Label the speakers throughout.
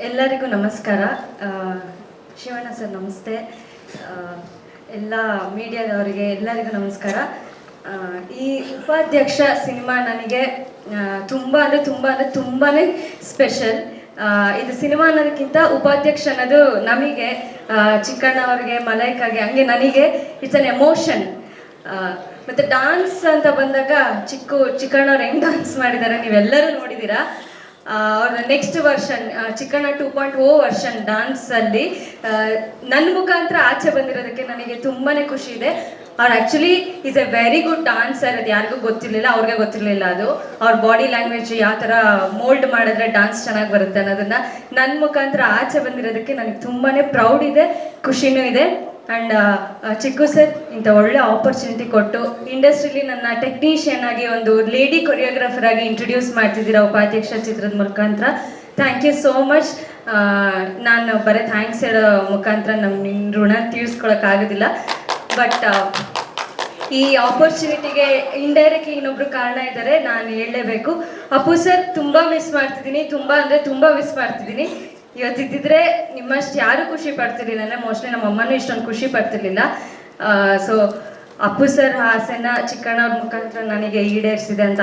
Speaker 1: ಎಲ್ಲರಿಗೂ ನಮಸ್ಕಾರ. ಶಿವಣ್ಣ ಸರ್ ನಮಸ್ತೆ. ಎಲ್ಲ ಮೀಡಿಯಾದವರಿಗೆ ಎಲ್ಲರಿಗೂ ನಮಸ್ಕಾರ. ಈ ಉಪಾಧ್ಯಕ್ಷ ಸಿನಿಮಾ ನನಗೆ ತುಂಬಾ ಸ್ಪೆಷಲ್. ಇದು ಸಿನಿಮಾ ಅನ್ನೋದಕ್ಕಿಂತ ಉಪಾಧ್ಯಕ್ಷ ಅನ್ನೋದು ನಮಗೆ, ಚಿಕ್ಕಣ್ಣವ್ರಿಗೆ, ಮಲೈಕಾಗೆ, ಹಂಗೆ ನನಗೆ ಇಟ್ಸ್ ಅನ್ ಎಮೋಷನ್. ಮತ್ತು ಡಾನ್ಸ್ ಅಂತ ಬಂದಾಗ ಚಿಕ್ಕಣ್ಣವ್ರು ಹೆಂಗೆ ಡಾನ್ಸ್ ಮಾಡಿದ್ದಾರೆ ನೀವೆಲ್ಲರೂ ನೋಡಿದ್ದೀರಾ. ಅವ್ರ ನೆಕ್ಸ್ಟ್ ವರ್ಷನ್ ಚಿಕ್ಕಣ್ಣ 2.0 ವರ್ಷನ್ ಡ್ಯಾನ್ಸಲ್ಲಿ ನನ್ನ ಮುಖಾಂತರ ಆಚೆ ಬಂದಿರೋದಕ್ಕೆ ನನಗೆ ತುಂಬಾ ಖುಷಿ ಇದೆ. ಅವ್ರು actually is A very good dancer. ಅದು ಯಾರಿಗೂ ಗೊತ್ತಿರಲಿಲ್ಲ, ಅವ್ರಿಗೆ ಗೊತ್ತಿರಲಿಲ್ಲ. ಅದು ಅವ್ರ ಬಾಡಿ ಲ್ಯಾಂಗ್ವೇಜ್ ಯಾವ ಥರ ಮೋಲ್ಡ್ ಮಾಡಿದ್ರೆ ಡ್ಯಾನ್ಸ್ ಚೆನ್ನಾಗಿ ಬರುತ್ತೆ ಅನ್ನೋದನ್ನು ನನ್ನ ಮುಖಾಂತರ ಆಚೆ ಬಂದಿರೋದಕ್ಕೆ ನನಗೆ ತುಂಬಾ ಪ್ರೌಡ್ ಇದೆ, ಖುಷಿನೂ ಇದೆ. ಆ್ಯಂಡ್ ಚಿಕ್ಕು ಸರ್ ಇಂಥ ಒಳ್ಳೆ ಆಪರ್ಚುನಿಟಿ ಕೊಟ್ಟು ಇಂಡಸ್ಟ್ರಿಲಿ ನನ್ನ ಟೆಕ್ನಿಷಿಯನ್ ಆಗಿ ಒಂದು ಲೇಡಿ ಕೊರಿಯೋಗ್ರಾಫರ್ ಆಗಿ ಇಂಟ್ರೊಡ್ಯೂಸ್ ಮಾಡ್ತಿದ್ದೀರಾ ಉಪಾಧ್ಯಕ್ಷ ಚಿತ್ರದ ಮುಖಾಂತರ. Thank you so much. ನಾನು ಬರೀ ಥ್ಯಾಂಕ್ಸ್ ಹೇಳೋ ಮುಖಾಂತರ ನಿನ್ನ ಋಣ ತೀರಿಸ್ಕೊಳಕ್ಕಾಗೋದಿಲ್ಲ. ಬಟ್ ಈ ಆಪರ್ಚುನಿಟಿಗೆ ಇಂಡೈರೆಕ್ಟ್ಲಿ ಇನ್ನೊಬ್ರು ಕಾರಣ ಇದ್ದಾರೆ, ನಾನು ಹೇಳಲೇಬೇಕು. ಅಪ್ಪು ಸರ್ ತುಂಬ ಮಿಸ್ ಮಾಡ್ತಿದ್ದೀನಿ, ತುಂಬ ಮಿಸ್ ಮಾಡ್ತಿದ್ದೀನಿ. ಇವತ್ತಿದ್ದಿದ್ರೆ ನಿಮ್ಮಷ್ಟು ಯಾರೂ ಖುಷಿ ಪಡ್ತಿರ್ಲಿಲ್ಲ, ಅಂದರೆ ಮೋಸ್ಟ್ಲಿ ನಮ್ಮ ಅಮ್ಮನೂ ಇಷ್ಟೊಂದು ಖುಷಿ ಪಡ್ತಿರ್ಲಿಲ್ಲ. ಸೊ ಅಪ್ಪು ಸರ್ ಆಸೆನ ಚಿಕ್ಕಣ್ಣವ್ರ ಮುಖಾಂತರ ನನಗೆ ಈಡೇರಿಸಿದೆ ಅಂತ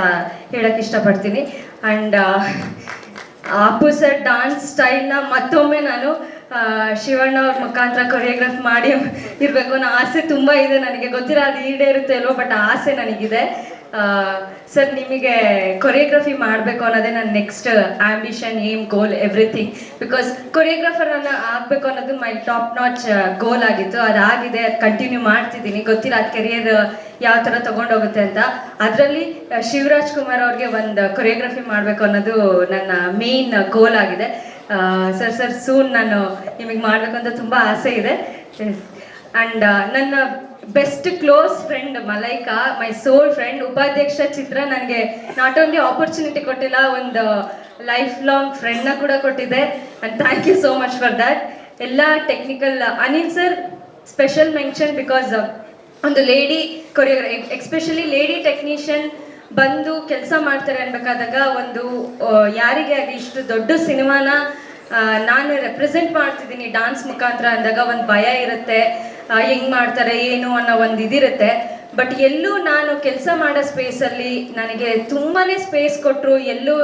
Speaker 1: ಹೇಳಕ್ಕೆ ಇಷ್ಟಪಡ್ತೀನಿ. ಆ್ಯಂಡ್ ಅಪ್ಪು ಸರ್ ಡಾನ್ಸ್ ಸ್ಟೈಲ್ನ ಮತ್ತೊಮ್ಮೆ ನಾನು ಶಿವಣ್ಣವ್ರ ಮುಖಾಂತರ ಕೊರಿಯೋಗ್ರಾಫ್ ಮಾಡಿ ಇರಬೇಕು ಅನ್ನೋ ಆಸೆ ತುಂಬ ಇದೆ. ನನಗೆ ಗೊತ್ತಿಲ್ಲ ಅದು ಈಡೇರುತ್ತೆ ಅಲ್ವೋ, ಬಟ್ ಆಸೆ ನನಗಿದೆ. ಸರ್ ನಿಮಗೆ ಕೊರಿಯೋಗ್ರಫಿ ಮಾಡಬೇಕು ಅನ್ನೋದೇ ನನ್ನ next ambition, aim, goal, everything. Because choreographer ಆಗಬೇಕು ಅನ್ನೋದು ಮೈ ಟಾಪ್ ನಾಚ್ ಗೋಲ್ ಆಗಿತ್ತು. ಅದಾಗಿದೆ, ಅದು ಕಂಟಿನ್ಯೂ ಮಾಡ್ತಿದ್ದೀನಿ. ಗೊತ್ತಿಲ್ಲ ಅದು ಕೆರಿಯರ್ ಯಾವ ಥರ ತೊಗೊಂಡೋಗುತ್ತೆ ಅಂತ. ಅದರಲ್ಲಿ ಶಿವರಾಜ್ ಕುಮಾರ್ ಅವ್ರಿಗೆ ಒಂದು ಕೊರಿಯೋಗ್ರಫಿ ಮಾಡಬೇಕು ಅನ್ನೋದು ನನ್ನ ಮೇನ್ ಗೋಲ್ ಆಗಿದೆ. ಸರ್ ಸೂನ್ ನಾನು ನಿಮಗೆ ಮಾಡಬೇಕು ಅಂತ ತುಂಬ ಆಸೆ ಇದೆ. ಆ್ಯಂಡ್ ನನ್ನ ಬೆಸ್ಟ್ ಕ್ಲೋಸ್ ಫ್ರೆಂಡ್ ಮಲೈಕಾ, ಮೈ ಸೋಲ್ ಫ್ರೆಂಡ್. ಉಪಾಧ್ಯಕ್ಷ ಚಿತ್ರ ನನಗೆ ನಾಟ್ ಓನ್ಲಿ ಆಪರ್ಚುನಿಟಿ ಕೊಟ್ಟಿಲ್ಲ, ಒಂದು ಲೈಫ್ ಲಾಂಗ್ ಫ್ರೆಂಡ್ನ ಕೂಡ ಕೊಟ್ಟಿದೆ. And thank you so much for that. ಎಲ್ಲ technical Anil sir special mention, because ಒಂದು ಲೇಡಿ ಎಕ್ಸ್ಪೆಷಲಿ ಲೇಡಿ ಟೆಕ್ನಿಷಿಯನ್ ಬಂದು ಕೆಲಸ ಮಾಡ್ತಾರೆ ಅನ್ಬೇಕಾದಾಗ ಒಂದು ಯಾರಿಗೆ ಆಗಿ ಇಷ್ಟು ದೊಡ್ಡ ಸಿನಿಮಾನ ನಾನು ರೆಪ್ರೆಸೆಂಟ್ ಮಾಡ್ತಿದ್ದೀನಿ ಡಾನ್ಸ್ ಮುಖಾಂತರ ಅಂದಾಗ ಒಂದು ಭಯ ಇರುತ್ತೆ, ಹೆಂಗೆ ಮಾಡ್ತಾರೆ ಏನು ಅನ್ನೋ ಒಂದು ಇದಿರುತ್ತೆ. ಬಟ್ ಎಲ್ಲೂ ನಾನು ಕೆಲಸ ಮಾಡೋ ಸ್ಪೇಸಲ್ಲಿ ನನಗೆ ತುಂಬಾ ಸ್ಪೇಸ್ ಕೊಟ್ಟರು. ಎಲ್ಲೂ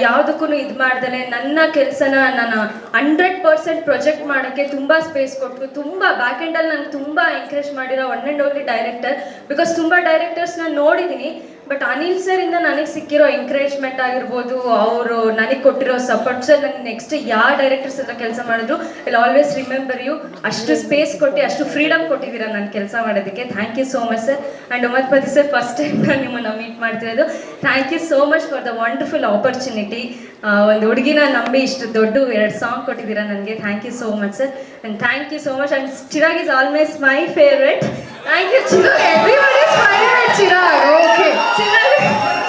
Speaker 1: ಯಾವುದಕ್ಕೂ ಇದು ಮಾಡ್ದಲೆ ನನ್ನ ಕೆಲಸನ ನಾನು 100% ಪ್ರೊಜೆಕ್ಟ್ ಮಾಡೋಕ್ಕೆ ತುಂಬ ಸ್ಪೇಸ್ ಕೊಟ್ಟರು. ತುಂಬ ಬ್ಯಾಕ್ ಎಂಡಲ್ಲಿ ನನಗೆ ತುಂಬ ಎಂಕರೇಜ್ ಮಾಡಿರೋ one and only director. Because ತುಂಬ ಡೈರೆಕ್ಟರ್ಸ್ನ ನೋಡಿದ್ದೀನಿ, ಬಟ್ ಅನಿಲ್ ಸರಿಂದ ನನಗೆ ಸಿಕ್ಕಿರೋ ಎಂಕರೇಜ್ಮೆಂಟ್ ಆಗಿರ್ಬೋದು, ಅವರು ನನಗೆ ಕೊಟ್ಟಿರೋ ಸಪೋರ್ಟ್. ಸರ್ ನನಗೆ ನೆಕ್ಸ್ಟ್ ಯಾವ ಡೈರೆಕ್ಟರ್ಸ್ ಹತ್ರ ಕೆಲಸ ಮಾಡಿದ್ರು ವಿಲ್ ಆಲ್ವೇಸ್ ರಿಮೆಂಬರ್ ಯು. ಅಷ್ಟು ಸ್ಪೇಸ್ ಕೊಟ್ಟು ಅಷ್ಟು ಫ್ರೀಡಮ್ ಕೊಟ್ಟಿದ್ದೀರಾ ನಾನು ಕೆಲಸ ಮಾಡೋದಕ್ಕೆ. Thank you so much sir. And Umapathi sir, first time ನಾನು ನಿಮ್ಮನ್ನು ಮೀಟ್ ಮಾಡ್ತಿರೋದು. Thank you so much for the wonderful opportunity. ಒಂದು ಹುಡುಗಿನ ನಂಬಿ ಇಷ್ಟು ದೊಡ್ಡ 2 ಸಾಂಗ್ ಕೊಟ್ಟಿದ್ದೀರಾ ನನಗೆ. Thank you so much sir. And thank you so much. And Chirag is always my favourite. Thank you Chirag.
Speaker 2: Everybody is favourite Chirag. Okay,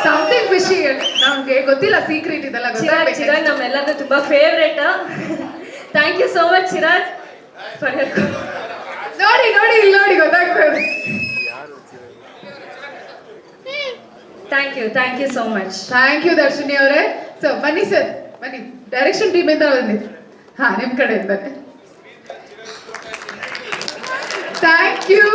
Speaker 2: something fishy ನಮಗೆ ಗೊತ್ತಿಲ್ಲ, secret ಇದೆಲ್ಲ.
Speaker 1: ಚಿರಾಗ್ ನಮ್ಮೆಲ್ಲರೂ ತುಂಬ favourite. Thank you so much Chirag.
Speaker 2: ನೋಡಿ ಇಲ್ಲಿ ಗೊತ್ತಾಗ್ತದೆ.
Speaker 1: Thank you so much.
Speaker 2: Thank you Darshini ಅವರೇ. So ಬನ್ನಿ ಸರ್, ಬನ್ನಿ. ಡೈರೆಕ್ಷನ್ ಟೀಮ್ ಇಂದ ಬಂದಿದ್ದು. ನಿಮ್ಮ ಕಡೆಯಿಂದಾನೆ. Thank you.